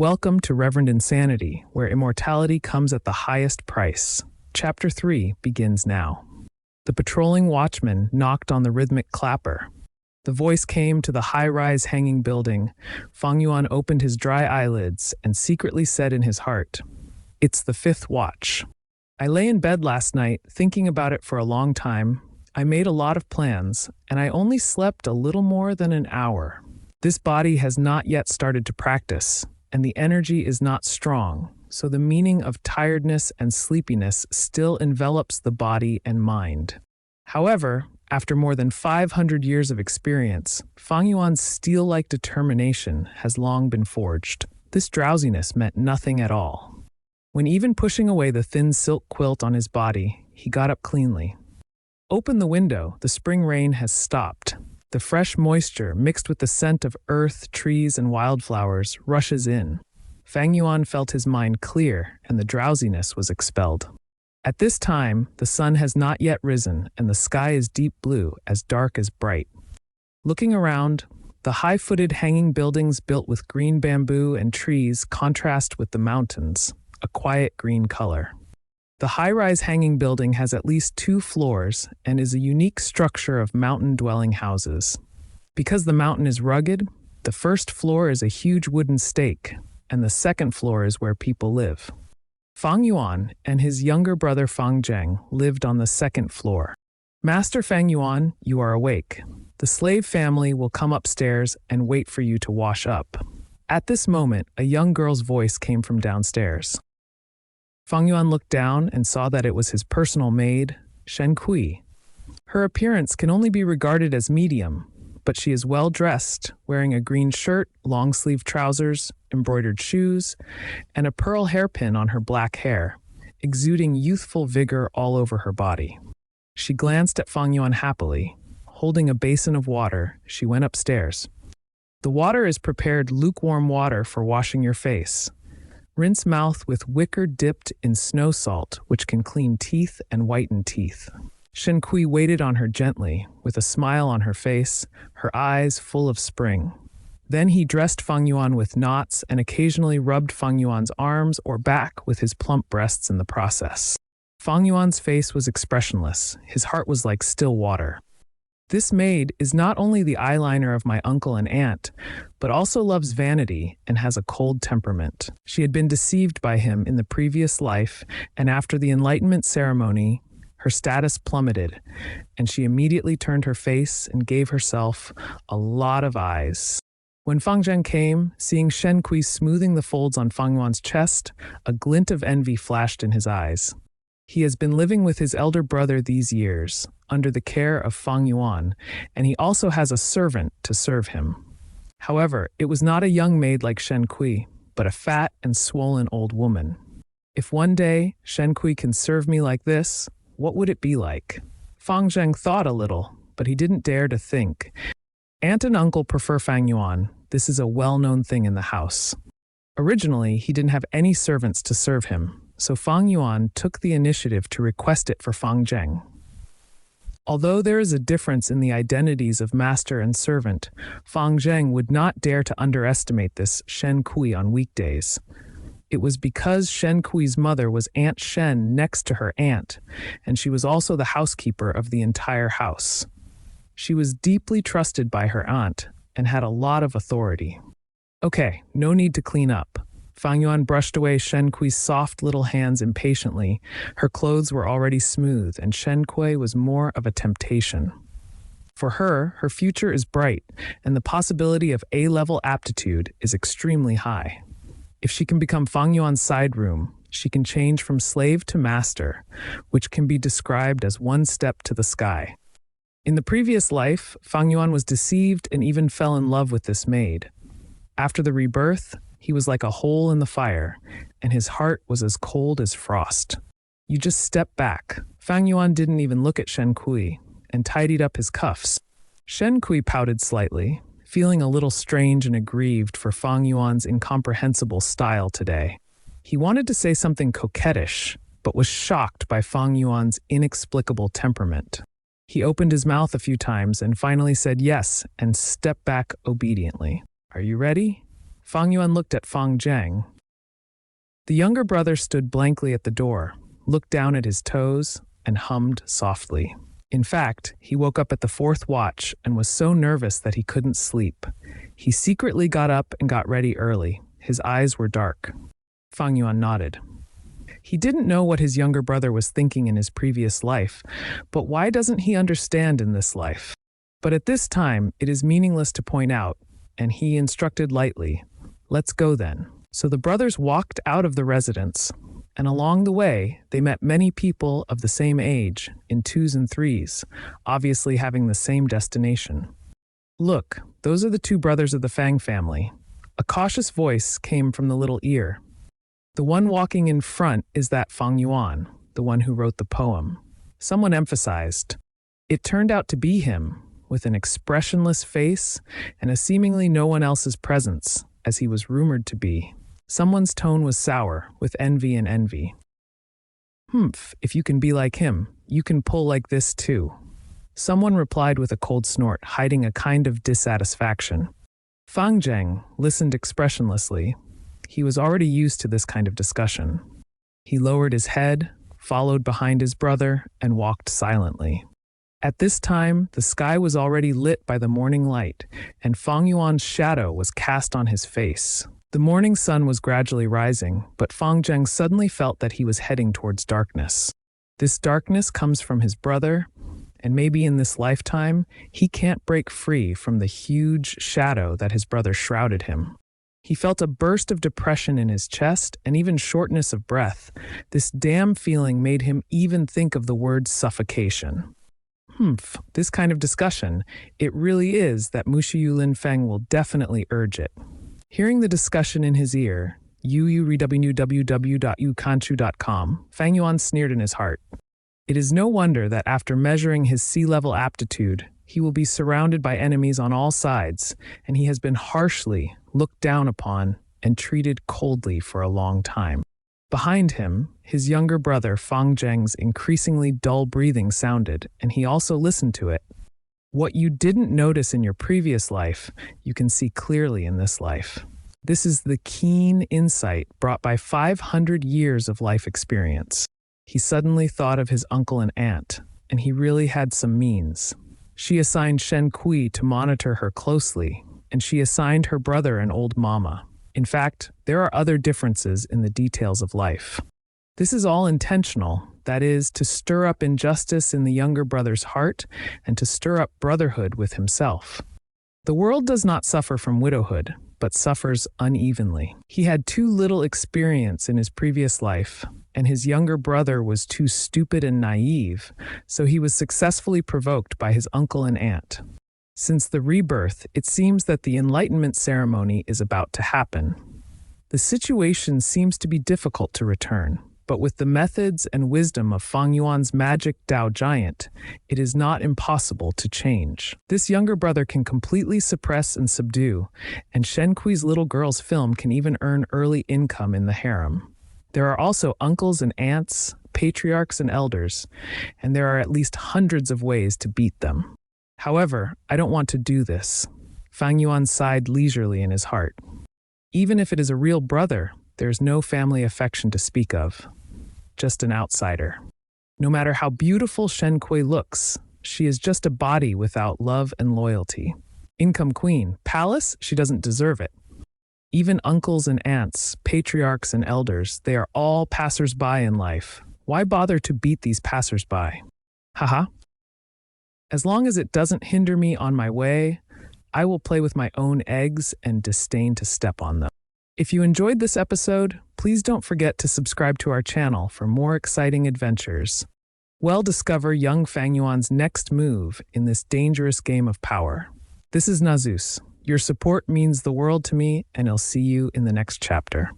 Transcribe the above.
Welcome to Reverend Insanity, where immortality comes at the highest price. Chapter 3 begins now. The patrolling watchman knocked on the rhythmic clapper. The voice came to the high-rise hanging building. Fang Yuan opened his dry eyelids and secretly said in his heart, "It's the fifth watch." I lay in bed last night, thinking about it for a long time. I made a lot of plans, and I only slept a little more than an hour. This body has not yet started to practice, and the energy is not strong, so the meaning of tiredness and sleepiness still envelops the body and mind. However, after more than 500 years of experience, Fang Yuan's steel-like determination has long been forged. This drowsiness meant nothing at all. When even pushing away the thin silk quilt on his body, he got up cleanly. Open the window, the spring rain has stopped. The fresh moisture, mixed with the scent of earth, trees, and wildflowers, rushes in. Fang Yuan felt his mind clear, and the drowsiness was expelled. At this time, the sun has not yet risen, and the sky is deep blue, as dark as bright. Looking around, the high-footed hanging buildings built with green bamboo and trees contrast with the mountains, a quiet green color. The high-rise hanging building has at least 2 floors and is a unique structure of mountain-dwelling houses. Because the mountain is rugged, the first floor is a huge wooden stake, and the second floor is where people live. Fang Yuan and his younger brother Fang Zheng lived on the second floor. "Master Fang Yuan, you are awake. The slave family will come upstairs and wait for you to wash up." At this moment, a young girl's voice came from downstairs. Fang Yuan looked down and saw that it was his personal maid, Shen Kui. Her appearance can only be regarded as medium, but she is well dressed, wearing a green shirt, long-sleeve trousers, embroidered shoes, and a pearl hairpin on her black hair, exuding youthful vigor all over her body. She glanced at Fang Yuan happily. Holding a basin of water, she went upstairs. "The water is prepared lukewarm water for washing your face. Rinse mouth with wicker dipped in snow salt, which can clean teeth and whiten teeth." Shen Kui waited on her gently, with a smile on her face, her eyes full of spring. Then he dressed Fang Yuan with knots and occasionally rubbed Fang Yuan's arms or back with his plump breasts in the process. Fang Yuan's face was expressionless. His heart was like still water. "This maid is not only the eyeliner of my uncle and aunt, but also loves vanity and has a cold temperament. She had been deceived by him in the previous life, and after the enlightenment ceremony, her status plummeted, and she immediately turned her face and gave herself a lot of eyes." When Fang Zheng came, seeing Shen Kui smoothing the folds on Fang Yuan's chest, a glint of envy flashed in his eyes. He has been living with his elder brother these years, under the care of Fang Yuan, and he also has a servant to serve him. However, it was not a young maid like Shen Kui, but a fat and swollen old woman. If one day Shen Kui can serve me like this, what would it be like? Fang Zheng thought a little, but he didn't dare to think. Aunt and uncle prefer Fang Yuan. This is a well-known thing in the house. Originally, he didn't have any servants to serve him, so Fang Yuan took the initiative to request it for Fang Zheng. Although there is a difference in the identities of master and servant, Fang Zheng would not dare to underestimate this Shen Kui on weekdays. It was because Shen Kui's mother was Aunt Shen next to her aunt, and she was also the housekeeper of the entire house. She was deeply trusted by her aunt and had a lot of authority. "Okay, no need to clean up." Fang Yuan brushed away Shen Kui's soft little hands impatiently. Her clothes were already smooth, and Shen Kui was more of a temptation. For her, her future is bright, and the possibility of A-level aptitude is extremely high. If she can become Fang Yuan's side room, she can change from slave to master, which can be described as one step to the sky. In the previous life, Fang Yuan was deceived and even fell in love with this maid. After the rebirth, he was like a hole in the fire, and his heart was as cold as frost. You just step back. Fang Yuan didn't even look at Shen Kui, and tidied up his cuffs. Shen Kui pouted slightly, feeling a little strange and aggrieved for Fang Yuan's incomprehensible style today. He wanted to say something coquettish, but was shocked by Fang Yuan's inexplicable temperament. He opened his mouth a few times and finally said yes and stepped back obediently. "Are you ready?" Fang Yuan looked at Fang Zheng. The younger brother stood blankly at the door, looked down at his toes, and hummed softly. In fact, he woke up at the fourth watch and was so nervous that he couldn't sleep. He secretly got up and got ready early. His eyes were dark. Fang Yuan nodded. He didn't know what his younger brother was thinking in his previous life, but why doesn't he understand in this life? But at this time, it is meaningless to point out, and he instructed lightly, "Let's go then." So the brothers walked out of the residence, and along the way, they met many people of the same age, in twos and threes, obviously having the same destination. "Look, those are the two brothers of the Fang family." A cautious voice came from the little ear. "The one walking in front is that Fang Yuan, the one who wrote the poem." Someone emphasized. It turned out to be him, with an expressionless face and a seemingly no one else's presence, as he was rumored to be. Someone's tone was sour, with envy and envy. "Humph, if you can be like him, you can pull like this too." Someone replied with a cold snort, hiding a kind of dissatisfaction. Fang Zheng listened expressionlessly. He was already used to this kind of discussion. He lowered his head, followed behind his brother, and walked silently. At this time, the sky was already lit by the morning light, and Fang Yuan's shadow was cast on his face. The morning sun was gradually rising, but Fang Zheng suddenly felt that he was heading towards darkness. This darkness comes from his brother, and maybe in this lifetime, he can't break free from the huge shadow that his brother shrouded him. He felt a burst of depression in his chest and even shortness of breath. This damn feeling made him even think of the word suffocation. This kind of discussion, it really is that Mushiyu Linfeng will definitely urge it. Hearing the discussion in his ear, www.ukanchu.com, Fang Yuan sneered in his heart. It is no wonder that after measuring his sea-level aptitude, he will be surrounded by enemies on all sides, and he has been harshly looked down upon and treated coldly for a long time. Behind him, his younger brother Fang Zheng's increasingly dull breathing sounded, and he also listened to it. What you didn't notice in your previous life, you can see clearly in this life. This is the keen insight brought by 500 years of life experience. He suddenly thought of his uncle and aunt, and he really had some means. She assigned Shen Kui to monitor her closely, and she assigned her brother an old mama. In fact, there are other differences in the details of life. This is all intentional, that is, to stir up injustice in the younger brother's heart and to stir up brotherhood with himself. The world does not suffer from widowhood, but suffers unevenly. He had too little experience in his previous life, and his younger brother was too stupid and naive, so he was successfully provoked by his uncle and aunt. Since the rebirth, it seems that the enlightenment ceremony is about to happen. The situation seems to be difficult to return, but with the methods and wisdom of Fang Yuan's magic Dao giant, it is not impossible to change. This younger brother can completely suppress and subdue, and Shen Kui's little girl's film can even earn early income in the harem. There are also uncles and aunts, patriarchs and elders, and there are at least hundreds of ways to beat them. However, I don't want to do this. Fang Yuan sighed leisurely in his heart. Even if it is a real brother, there is no family affection to speak of. Just an outsider. No matter how beautiful Shen Kui looks, she is just a body without love and loyalty. Income queen, palace, she doesn't deserve it. Even uncles and aunts, patriarchs and elders, they are all passers-by in life. Why bother to beat these passers-by? Haha. As long as it doesn't hinder me on my way, I will play with my own eggs and disdain to step on them. If you enjoyed this episode, please don't forget to subscribe to our channel for more exciting adventures. Well, discover young Fang Yuan's next move in this dangerous game of power. This is Nazus. Your support means the world to me, and I'll see you in the next chapter.